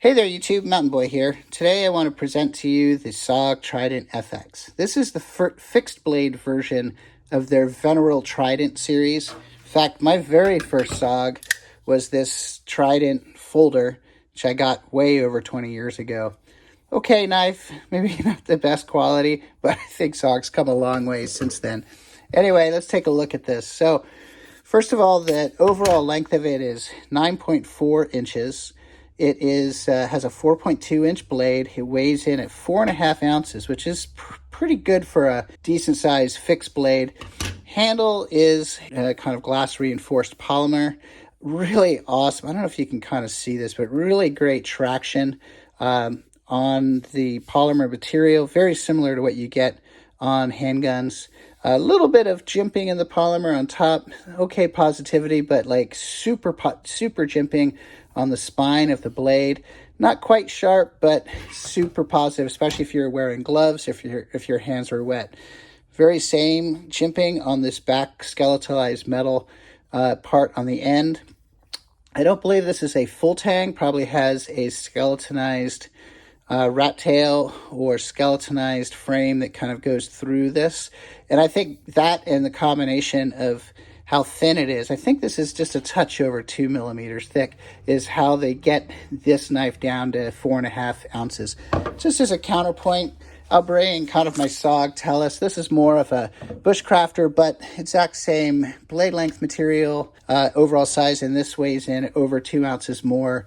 Hey there YouTube, Mountain Boy here. Today I want to present to you the SOG Trident FX. This is the fixed blade version of their Venerable Trident series. In fact, my very first SOG was this Trident folder, which I got way over 20 years ago. Okay knife, maybe not the best quality, but I think SOG's come a long way since then. Anyway, let's take a look at this. So, first of all, the overall length of it is 9.4 inches. It has a 4.2 inch blade. It weighs in at 4.5 ounces, which is pretty good for a decent sized fixed blade. Handle is kind of glass reinforced polymer. Really awesome. I don't know if you can kind of see this, but really great traction on the polymer material. Very similar to what you get on handguns. A little bit of jimping in the polymer on top. Okay positivity, but like super jimping on the spine of the blade. Not quite sharp, but super positive, especially if you're wearing gloves, if your hands are wet. Very same jimping on this back skeletalized metal part on the end. I don't believe this is a full tang. Probably has a skeletonized rat tail or skeletonized frame that kind of goes through this. And I think that and the combination of how thin it is, I think this is just a touch over 2 millimeters thick, is how they get this knife down to 4.5 ounces. Just as a counterpoint, I'll bring kind of my SOG Tellus. This is more of a bushcrafter, but exact same blade length material, overall size, and this weighs in over 2 ounces more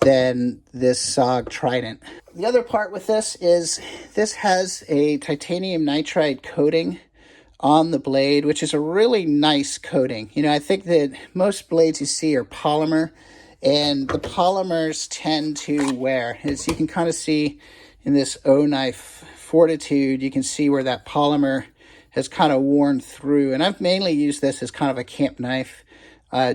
than this SOG Trident. The other part with this is this has a titanium nitride coating on the blade, which is a really nice coating. You know, I think that most blades you see are polymer, and the polymers tend to wear. As you can kind of see in this O knife Fortitude, you can see where that polymer has kind of worn through. And I've mainly used this as kind of a camp knife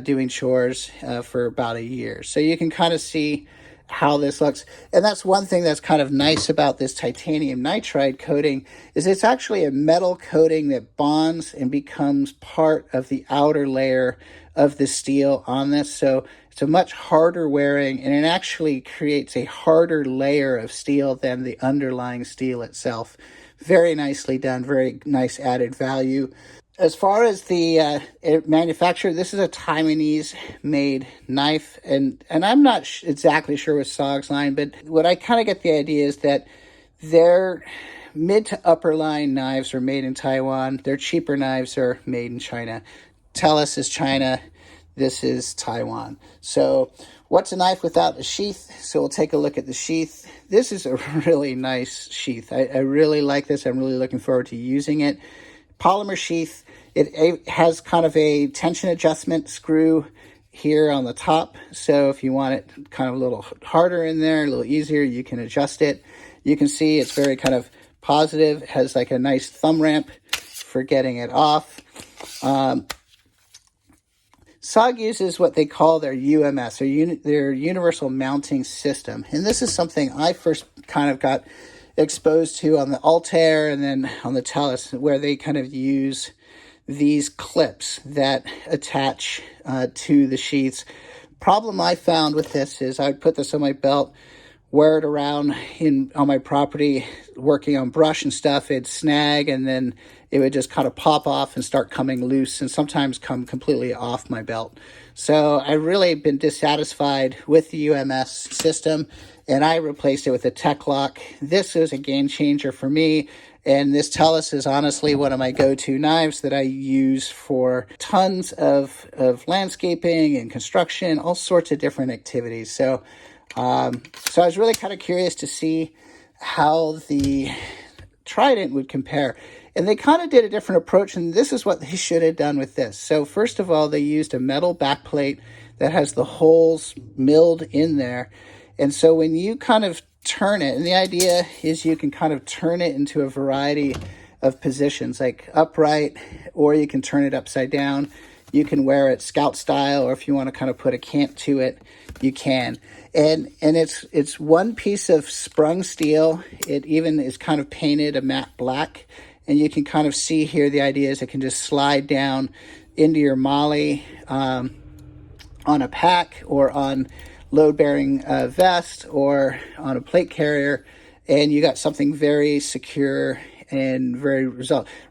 doing chores for about a year. So you can kind of see how this looks. And that's one thing that's kind of nice about this titanium nitride coating, is it's actually a metal coating that bonds and becomes part of the outer layer of the steel on this. So it's a much harder wearing, and it actually creates a harder layer of steel than the underlying steel itself. Very nicely done, very nice added value. As far as the manufacturer, this is a Taiwanese-made knife, and I'm not exactly sure with SOG's line, but what I kind of get the idea is that their mid to upper line knives are made in Taiwan. Their cheaper knives are made in China. Tellus is China. This is Taiwan. So what's a knife without a sheath? So we'll take a look at the sheath. This is a really nice sheath. I really like this. I'm really looking forward to using it. Polymer sheath. It has kind of a tension adjustment screw here on the top. So if you want it kind of a little harder in there, a little easier, you can adjust it. You can see it's very kind of positive. It has like a nice thumb ramp for getting it off. SOG uses what they call their UMS, their Universal Mounting System. And this is something I first kind of got exposed to on the Altair and then on the Tellus, where they kind of use these clips that attach to the sheaths. Problem I found with this is I would put this on my belt, wear it around on my property, working on brush and stuff. It'd snag, and then it would just kind of pop off and start coming loose, and sometimes come completely off my belt. So I really been dissatisfied with the UMS system, and I replaced it with a Tech Lock. This is a game changer for me. And this Tellus is honestly one of my go-to knives that I use for tons of landscaping and construction, all sorts of different activities. So I was really kind of curious to see how the Trident would compare. And they kind of did a different approach, and this is what they should have done with this. So first of all, they used a metal backplate that has the holes milled in there. And so when you kind of turn it, and the idea is you can kind of turn it into a variety of positions, like upright, or you can turn it upside down. You can wear it scout style, or if you want to kind of put a cant to it, you can. And it's one piece of sprung steel. It even is kind of painted a matte black, and you can kind of see here the idea is it can just slide down into your molly on a pack or on load-bearing vest or on a plate carrier, and you got something very secure and very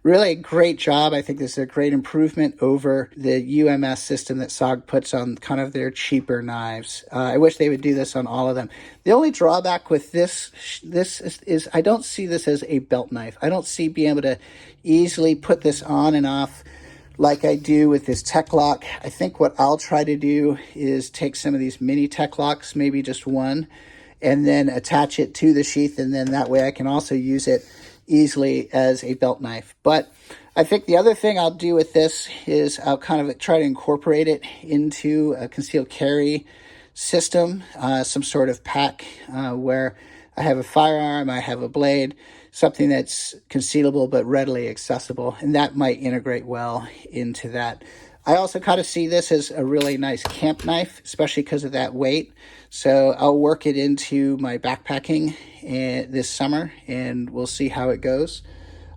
really a great job. I think this is a great improvement over the UMS system that SOG puts on kind of their cheaper knives. I wish they would do this on all of them. The only drawback with this is I don't see this as a belt knife. I don't see being able to easily put this on and off like I do with this Tech Lock. I think what I'll try to do is take some of these mini Tech Locks, maybe just one, and then attach it to the sheath, and then that way I can also use it easily as a belt knife. But I think the other thing I'll do with this is I'll kind of try to incorporate it into a concealed carry system, some sort of pack where I have a firearm, I have a blade, something that's concealable but readily accessible, and that might integrate well into that. I also kind of see this as a really nice camp knife, especially because of that weight. So I'll work it into my backpacking this summer, and we'll see how it goes.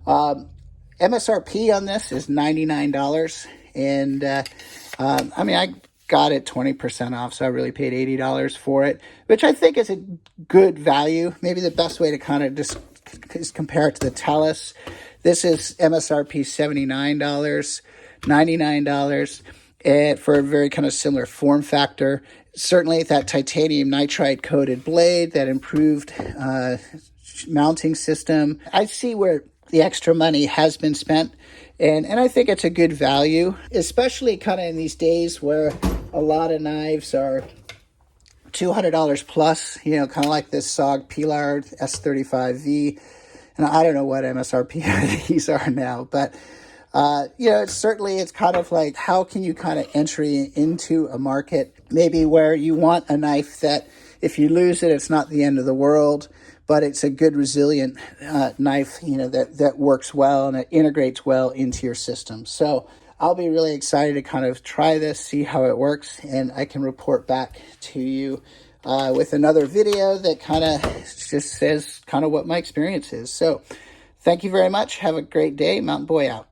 MSRP on this is $99, and I mean, I got it 20% off, so I really paid $80 for it, which I think is a good value. Maybe the best way to kind of just is compare it to the Tellus. This is MSRP $79, $99, and for a very kind of similar form factor. Certainly that titanium nitride coated blade, that improved mounting system. I see where the extra money has been spent, and I think it's a good value, especially kind of in these days where a lot of knives are $200 plus, you know, kind of like this SOG Pilar S35V. And I don't know what MSRP these are now, but you know, it's kind of like, how can you kind of entry into a market maybe where you want a knife that if you lose it, it's not the end of the world, but it's a good resilient knife, you know, that works well and it integrates well into your system. So I'll be really excited to kind of try this, see how it works, and I can report back to you with another video that kind of just says kind of what my experience is. So thank you very much. Have a great day. Mountain Boy out.